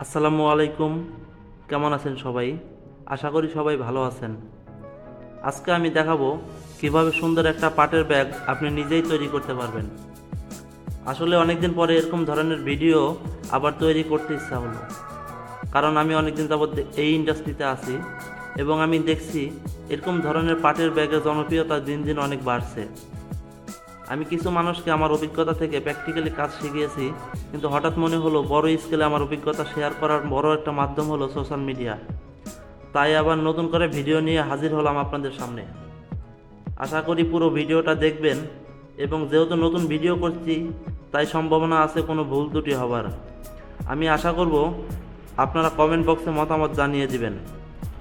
আসসালামু আলাইকুম। কেমন আছেন সবাই? আশা করি সবাই ভালো আছেন। আজকে আমি দেখাবো কিভাবে সুন্দর একটা পাটের ব্যাগ আপনি নিজেই তৈরি করতে পারবেন। আসলে অনেকদিন পরে এরকম ধরনের ভিডিও আবার তৈরি করতে ইচ্ছা হলো, কারণ আমি অনেকদিন যাবৎ এই ইন্ডাস্ট্রিতে আছি এবং আমি দেখছি এরকম ধরনের পাটের ব্যাগের জনপ্রিয়তা দিন দিন অনেক বাড়ছে। আমি কিছু মানুষকে আমার অভিজ্ঞতা থেকে প্র্যাকটিক্যালি কাজ শিখিয়েছি, কিন্তু হঠাৎ মনে হলো বড় স্কেলে আমার অভিজ্ঞতা শেয়ার করার বড় একটা মাধ্যম হলো সোশ্যাল মিডিয়া। তাই আবার নতুন করে ভিডিও নিয়ে হাজির হলাম আপনাদের সামনে। আশা করি পুরো ভিডিওটা দেখবেন, এবং যেহেতু নতুন ভিডিও করছি তাই সম্ভাবনা আছে কোনো ভুল ত্রুটি হবার। আমি আশা করব আপনারা কমেন্ট বক্সে মতামত জানিয়ে দিবেন,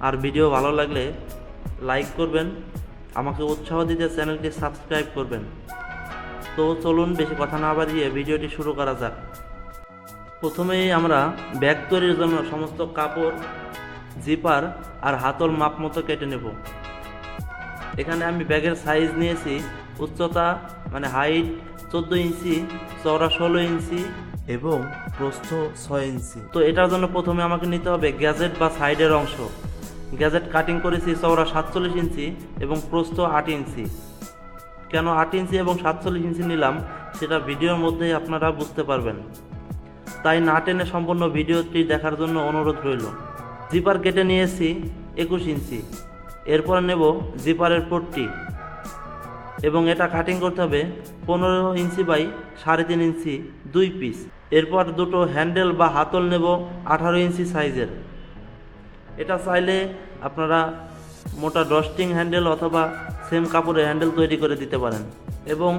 আর ভিডিও ভালো লাগলে লাইক করবেন, আমাকে উৎসাহ দিতে চ্যানেলটি সাবস্ক্রাইব করবেন। তো চলুন বেশি কথা না বাড়িয়ে ভিডিওটি শুরু করা যাক। প্রথমেই আমরা ব্যাগ তৈরির জন্য সমস্ত কাপড়, জিপার আর হাতল মাপ মতো কেটে নেব। এখানে আমি ব্যাগের সাইজ নিয়েছি উচ্চতা মানে হাইট 14 ইঞ্চি, চওড়া 16 ইঞ্চি এবং প্রস্থ 6 ইঞ্চি। তো এটার জন্য প্রথমে আমাকে নিতে হবে গ্যাজেট বা সাইডের অংশ। গ্যাজেট কাটিং করেছি চওড়া 47 ইঞ্চি এবং প্রস্থ 8 ইঞ্চি। কেন 8 ইঞ্চি এবং 47 ইঞ্চি নিলাম সেটা ভিডিওর মধ্যেই আপনারা বুঝতে পারবেন, তাই না টেনে সম্পূর্ণ ভিডিওটি দেখার জন্য অনুরোধ রইল। জিপার কেটে নিয়েছি 21 ইঞ্চি। এরপর নেব জিপারের পট্টি, এবং এটা কাটিং করতে হবে 15 ইঞ্চি বাই 3.5 ইঞ্চি 2 পিস। এরপর দুটো হ্যান্ডেল বা হাতল নেব 18 ইঞ্চি সাইজের। এটা চাইলে আপনারা মোটা ডস্টিং হ্যান্ডেল অথবা সেম কাপড়ের হ্যান্ডেল তৈরি করে দিতে পারেন। এবং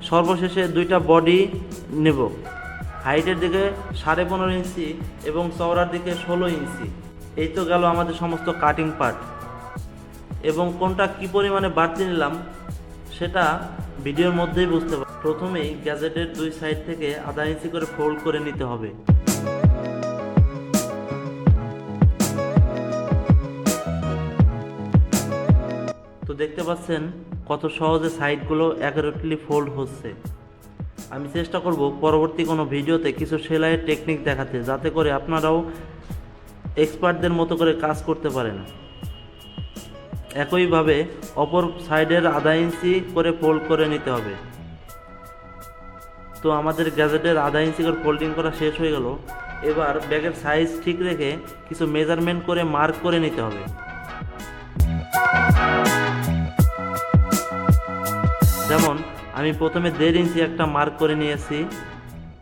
সর্বশেষে দুইটা বডি নেব, হাইটের দিকে 15.5 ইঞ্চি এবং চওড়ার দিকে 16 ইঞ্চি। এই তো গেল আমাদের সমস্ত কাটিং পার্ট। এবং কোনটা কী পরিমাণে বাড়তি নিলাম সেটা ভিডিওর মধ্যেই বুঝতে পারবেন। প্রথমেই গ্যাজেটের দুই সাইড থেকে আধা ইঞ্চি করে ফোল্ড করে নিতে হবে। তো দেখতে পাচ্ছেন কত সহজে সাইডগুলো অ্যাকুরেটলি ফোল্ড হচ্ছে। আমি চেষ্টা করব পরবর্তী কোনো ভিডিওতে কিছু সেলাইয়ের টেকনিক দেখাতে, যাতে করে আপনারাও এক্সপার্টদের মতো করে কাজ করতে পারেন। একইভাবে অপর সাইডের আধা ইঞ্চি করে ফোল্ড করে নিতে হবে। তো আমাদের গ্যাজেটের আধা ইঞ্চি করে ফোল্ডিং করা শেষ হয়ে গেল। এবার ব্যাগের সাইজ ঠিক রেখে কিছু মেজারমেন্ট করে মার্ক করে নিতে হবে। যেমন আমি প্রথমে 1.5 ইঞ্চি একটা মার্ক করে নিয়েছি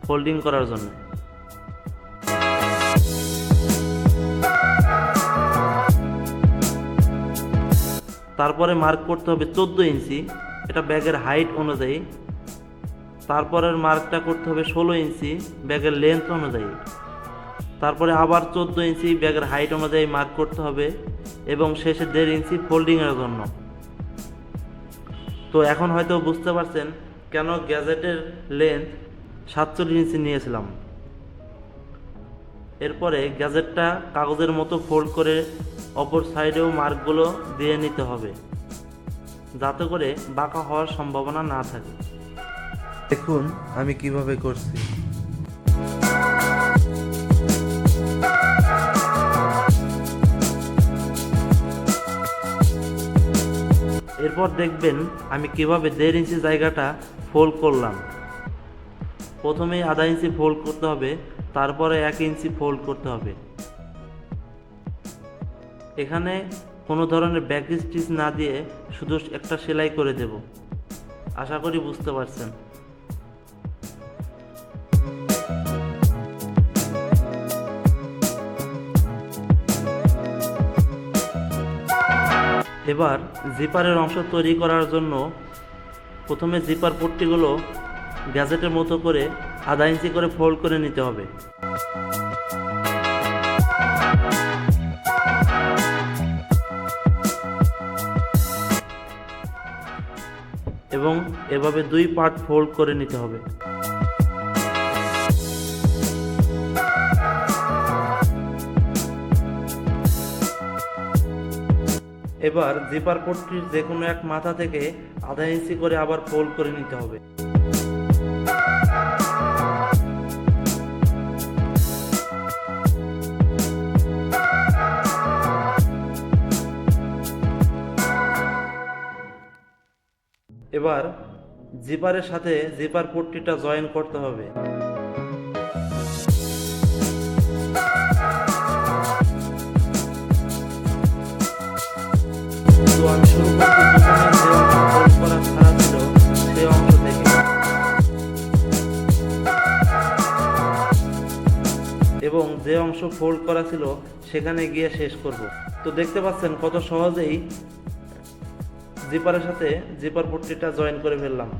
ফোল্ডিং করার জন্য। তারপরে মার্ক করতে হবে 14 ইঞ্চি, এটা ব্যাগের হাইট অনুযায়ী। তারপরের মার্কটা করতে হবে 16 ইঞ্চি ব্যাগের লেন্থ অনুযায়ী। তারপরে আবার 14 ইঞ্চি ব্যাগের হাইট অনুযায়ী মার্ক করতে হবে, এবং শেষে 1.5 ইঞ্চি ফোল্ডিংয়ের জন্য। তো এখন হয়তো বুঝতে পারছেন কেন গ্যাজেটের লেন্থ 47 ইঞ্চি নিয়েছিলাম। এরপরে গ্যাজেটটা কাগজের মতো ফোল্ড করে অপর সাইডেও মার্কগুলো দিয়ে নিতে হবে, যাতে করে বাঁকা হওয়ার সম্ভাবনা না থাকে। দেখুন আমি কিভাবে করছি। এরপর দেখবেন আমি কিভাবে 1.5 ইঞ্চি জায়গাটা ফোল্ড করলাম। প্রথমে আধা ইঞ্চি ফোল্ড করতে হবে, তারপরে 1 ইঞ্চি ফোল্ড করতে হবে। এখানে কোনো ধরনের ব্যাক স্টিচ না দিয়ে শুধু একটা সেলাই করে দেব। আশা করি বুঝতে পারছেন। এবার জিপারের অংশ তৈরি করার জন্য প্রথমে জিপার পট্টিগুলো গ্যাজেটের মতো করে আধা ইঞ্চি করে ফোল্ড করে নিতে হবে। এবং এভাবে 2 পার্ট ফোল্ড করে নিতে হবে। এবার জিপার পট্টির যে কোনো এক মাথা থেকে আধা ইঞ্চি করে আবার ফোল্ড করে নিতে হবে। এবার জিপারের সাথে জিপার পট্টিটা জয়েন করতে হবে। তো আমি শুরু করছি প্রথমে যে অংশ ফোল্ড করা ছাড়া ছিল সেই অংশ থেকে, এবং যে অংশ ফোল্ড করা ছিল সেখানে গিয়ে শেষ করব। তো দেখতে পাচ্ছেন কত সহজেই জিপারের সাথে জিপার পট্টিটা জয়েন করে ফেললাম।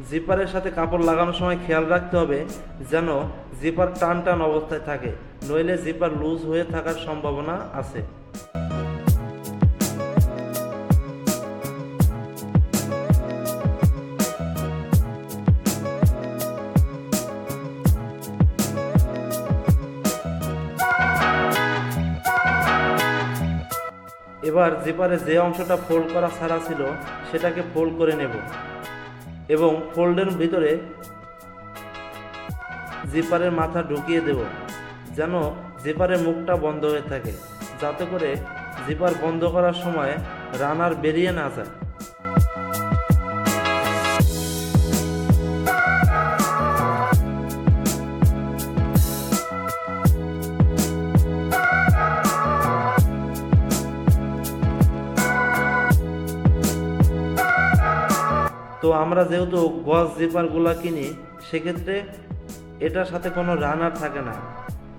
জিপারের সাথে কাপড় লাগানোর সময় খেয়াল রাখতে হবে যেন জিপার টান টান অবস্থায় থাকে, নইলে জিপার লুজ হয়ে থাকার সম্ভাবনা আছে। এবার জিপারে যে অংশটা ফোল্ড করা ছাড়া ছিল সেটাকে ফোল্ড করে নেব এবং ফোল্ডের ভিতরে জিপারের মাথা ঢুকিয়ে দেব যেন জিপারের মুখটা বন্ধ হয়ে থাকে, যাতে করে জিপার বন্ধ করার সময় রানার বেরিয়ে না যায়। তো আমরা যেহেতু গজ জিপারগুলো কিনি, সেক্ষেত্রে এটার সাথে কোনো রানার থাকে না,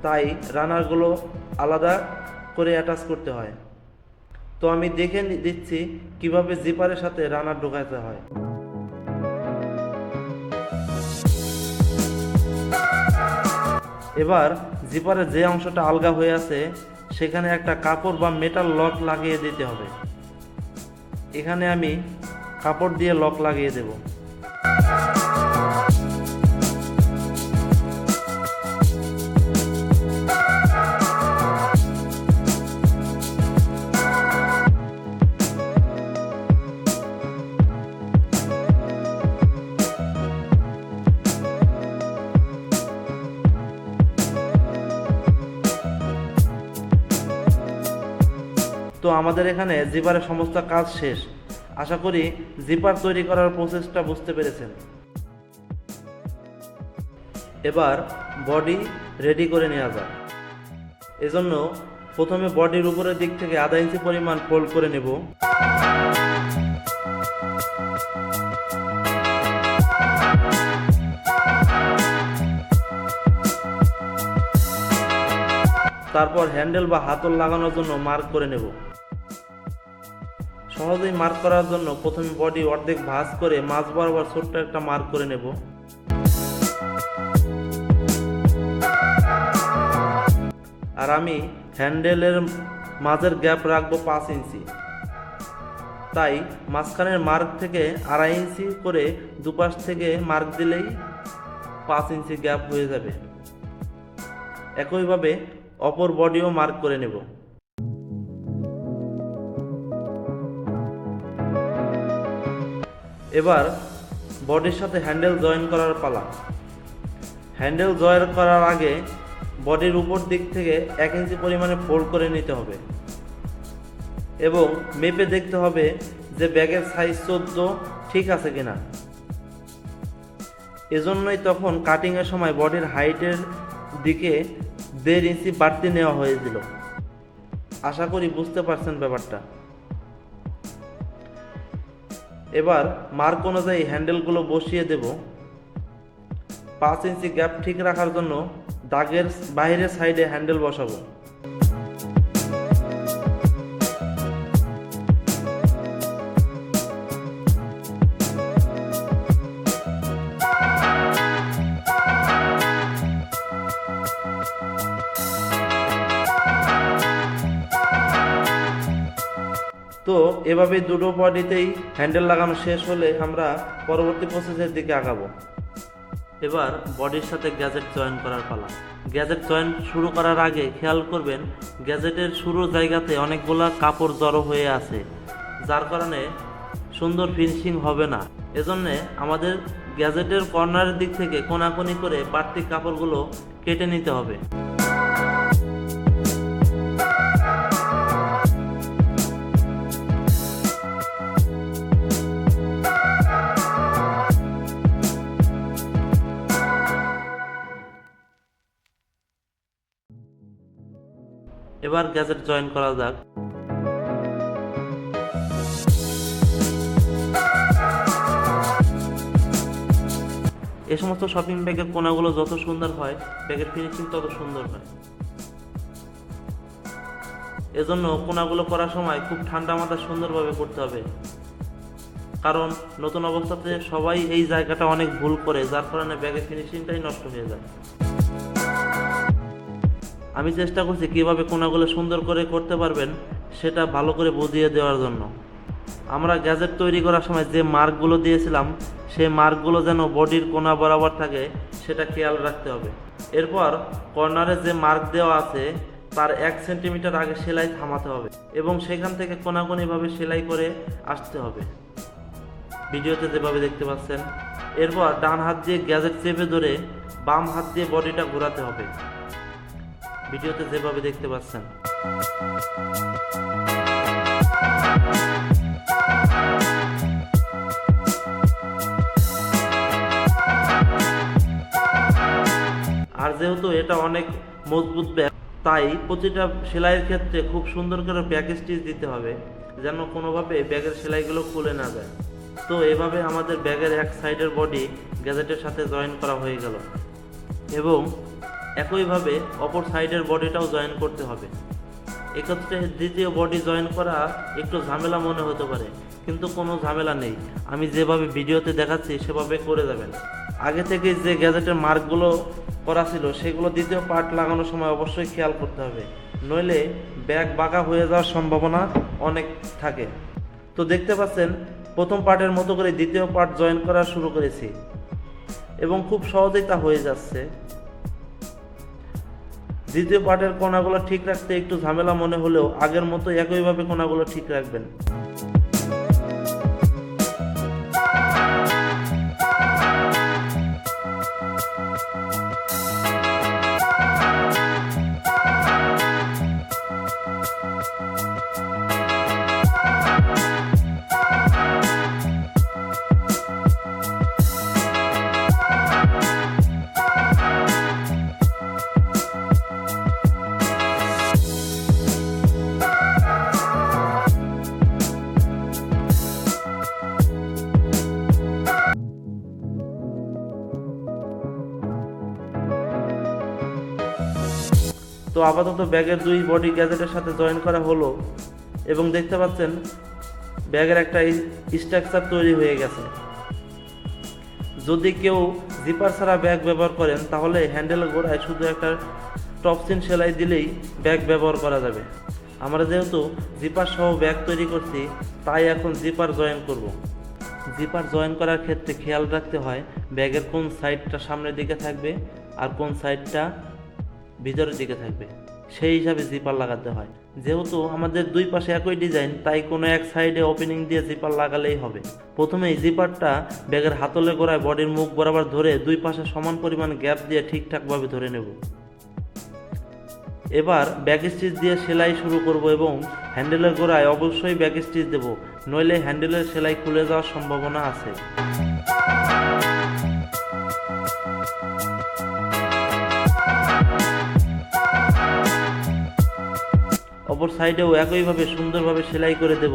তাই রানারগুলো আলাদা করে অ্যাটাচ করতে হয়। তো আমি দেখে দিচ্ছি কিভাবে জিপারের সাথে রানার ঢোকাতে হয়। এবার জিপারের যে অংশটা আলগা হয়ে আছে সেখানে একটা কাপড় বা মেটাল লক লাগিয়ে দিতে হবে। এখানে আমি কাপড় দিয়ে লক লাগিয়ে দেব। তো আমাদের এখানে জিপারের সমস্ত কাজ শেষ। আশা করি জিপার তৈরি করার প্রসেসটা বুঝতে পেরেছেন। এবার বডি রেডি করে নেওয়া যায়। এজন্য প্রথমে বডির উপরের দিক থেকে আধা ইঞ্চি পরিমাণ ফোল্ড করে নেব। তারপর হ্যান্ডেল বা হাতল লাগানোর জন্য মার্ক করে নেব। সহজেই মার্ক করার জন্য প্রথমে বডি অর্ধেক ভাঁজ করে মাঝ বরাবর ছোট্ট একটা মার্ক করে নেব। আর আমি হ্যান্ডেলের মাঝের গ্যাপ রাখবো 5 ইঞ্চি, তাই মাঝখানের মার্ক থেকে 2.5 ইঞ্চি করে দুপাশ থেকে মার্ক দিলেই 5 ইঞ্চি গ্যাপ হয়ে যাবে। একইভাবে অপর বডিও মার্ক করে নেব। এবার বডির সাথে হ্যান্ডেল জয়েন করার পালা। হ্যান্ডেল জয়েন করার আগে বডির উপর দিক থেকে 1 ইঞ্চি পরিমাণে ফোল্ড করে নিতে হবে এবং মেপে দেখতে হবে যে ব্যাগের সাইজ 14 ঠিক আছে কিনা। এজন্যই তখন কাটিংয়ের সময় বডির হাইটের দিকে 1.5 ইঞ্চি বাড়তি নেওয়া হয়েছিল। আশা করি বুঝতে পারছেন ব্যাপারটা। এবার মার্ক অনুযায়ী হ্যান্ডেলগুলো বসিয়ে দেব। 5 ইঞ্চি গ্যাপ ঠিক রাখার জন্য দাগের বাইরের সাইডে হ্যান্ডেল বসাবো। তো এভাবে দুটো বডিতেই হ্যান্ডেল লাগানো শেষ হলে আমরা পরবর্তী প্রসেসের দিকে আগাবো। এবার বডির সাথে গ্যাজেট জয়েন করার পালা। গ্যাজেট জয়েন শুরু করার আগে খেয়াল করবেন গ্যাজেটের শুরুর জায়গাতে অনেকগুলা কাপড় জড়ো হয়ে আছে, যার কারণে সুন্দর ফিনিশিং হবে না। এজন্যে আমাদের গ্যাজেটের কর্নারের দিক থেকে কোনাকুনি করে বাড়তি কাপড়গুলো কেটে নিতে হবে। এবার গ্যাজেট জয়েন করা যাক। এই সমস্ত শপিং ব্যাগের কোনাগুলো যত সুন্দর হয়, ব্যাগের ফিনিশিং তত সুন্দর হয়। এজন্য কোনাগুলো করার সময় খুব ঠান্ডা মাথায় সুন্দরভাবে করতে হবে, কারণ নতুন অবস্থাতে সবাই এই জায়গাটা অনেক ভুল করে, যার কারণে ব্যাগের ফিনিশিংটাই নষ্ট হয়ে যায়। আমি চেষ্টা করছি কিভাবে কোনাগুলো সুন্দর করে করতে পারবেন সেটা ভালো করে বুঝিয়ে দেওয়ার জন্য। আমরা গ্যাজেট তৈরি করার সময় যে মার্কগুলো দিয়েছিলাম, সেই মার্কগুলো যেন বডির কোনা বরাবর থাকে সেটা খেয়াল রাখতে হবে। এরপর কর্নারে যে মার্ক দেওয়া আছে তার 1 সেন্টিমিটার আগে সেলাই থামাতে হবে এবং সেখান থেকে কোনাকুনিভাবে সেলাই করে আসতে হবে, ভিডিওতে যেভাবে দেখতে পাচ্ছেন। এরপর ডান হাত দিয়ে গ্যাজেট চেপে ধরে বাম হাত দিয়ে বডিটা ঘোরাতে হবে, ভিডিওতে যেভাবে দেখতে পাচ্ছেন। আর যেহেতু এটা অনেক মজবুত ব্যাগ, তাই প্রতিটা সেলাইয়ের ক্ষেত্রে খুব সুন্দর করে ব্যাক স্টিচ দিতে হবে, যেন কোনোভাবে ব্যাগের সেলাইগুলো খুলে না যায়। তো এভাবে আমাদের ব্যাগের এক সাইডের বডি গ্যাজেটের সাথে জয়েন করা হয়ে গেল এবং একইভাবে অপর সাইডের বডিটাও জয়েন করতে হবে। এক্ষেত্রে দ্বিতীয় বডি জয়েন করা একটু ঝামেলা মনে হতে পারে, কিন্তু কোনো ঝামেলা নেই। আমি যেভাবে ভিডিওতে দেখাচ্ছি সেভাবে করে যাবেন। আগে থেকে যে গ্যাজেটের মার্কগুলো করা ছিল সেগুলো দ্বিতীয় পার্ট লাগানোর সময় অবশ্যই খেয়াল করতে হবে, নইলে ব্যাগ বাঁকা হয়ে যাওয়ার সম্ভাবনা অনেক থাকে। তো দেখতে পাচ্ছেন প্রথম পার্টের মতো করে দ্বিতীয় পার্ট জয়েন করা শুরু করেছি এবং খুব সহজেই তা হয়ে যাচ্ছে। দ্বিতীয় পার্টের কোণাগুলো ঠিক রাখতে একটু ঝামেলা মনে হলেও আগের মতো একইভাবে কোণাগুলো ঠিক রাখবেন। তো আপাতত ব্যাগের দুই বডি গ্যাজেটের সাথে জয়েন করা হলো এবং দেখতে পাচ্ছেন ব্যাগের একটা স্ট্রাকচার তৈরি হয়ে গেছে। যদি কেউ জিপার ছাড়া ব্যাগ ব্যবহার করেন তাহলে হ্যান্ডেলের গোড়ায় শুধু একটা টপসিন সেলাই দিলেই ব্যাগ ব্যবহার করা যাবে। আমরা যেহেতু জিপার সহ ব্যাগ তৈরি করছি, তাই এখন জিপার জয়েন করব। জিপার জয়েন করার ক্ষেত্রে খেয়াল রাখতে হয় ব্যাগের কোন সাইডটা সামনের দিকে থাকবে আর কোন সাইডটা ভিতরের দিকে থাকবে, সেই হিসাবে জিপার লাগাতে হয়। যেহেতু আমাদের দুই পাশে একই ডিজাইন, তাই কোনো এক সাইডে ওপেনিং দিয়ে জিপার লাগালেই হবে। প্রথমেই জিপারটা ব্যাগের হাতলে গোড়ায় বডির মুখ বরাবর ধরে দুই পাশে সমান পরিমাণ গ্যাপ দিয়ে ঠিকঠাকভাবে ধরে নেব। এবার ব্যাক স্টিচ দিয়ে সেলাই শুরু করব এবং হ্যান্ডেলের গোড়ায় অবশ্যই ব্যাক স্টিচ দেব, নইলে হ্যান্ডেলের সেলাই খুলে যাওয়ার সম্ভাবনা আছে। অপর সাইডেও একইভাবে সুন্দরভাবে সেলাই করে দেব।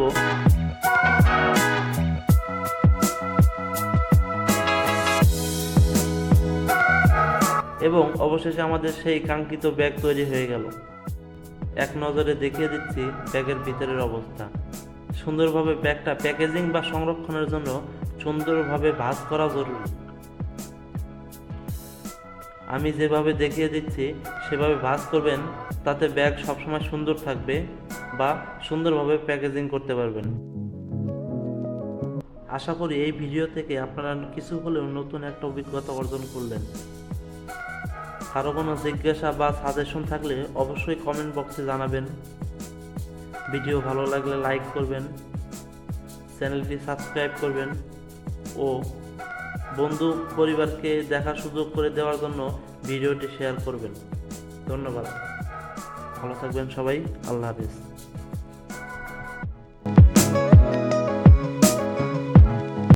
এবং অবশেষে আমাদের সেই কাঙ্ক্ষিত ব্যাগ তৈরি হয়ে গেল। এক নজরে দেখিয়ে দিচ্ছি ব্যাগের ভিতরের অবস্থা। সুন্দরভাবে ব্যাগটা প্যাকেজিং বা সংরক্ষণের জন্য সুন্দরভাবে ভাঁজ করা জরুরি। আমি যেভাবে দেখিয়ে দিচ্ছি সেভাবে ভাঁজ করবেন, তাতে ব্যাগ সবসময় সুন্দর থাকবে বা সুন্দরভাবে প্যাকেজিং করতে পারবেন। আশা করি এই ভিডিও থেকে আপনারা কিছু হলেও নতুন একটা অভিজ্ঞতা অর্জন করলেন। কারো কোনো জিজ্ঞাসা বা সাজেশন থাকলে অবশ্যই কমেন্ট বক্সে জানাবেন। ভিডিও ভালো লাগলে লাইক করবেন, চ্যানেলটি সাবস্ক্রাইব করবেন ও বন্ধু পরিবারকে দেখার সুযোগ করে দেওয়ার জন্য ভিডিওটি শেয়ার করবেন। ধন্যবাদ। ভালো থাকবেন সবাই। আল্লাহ হাফেজ।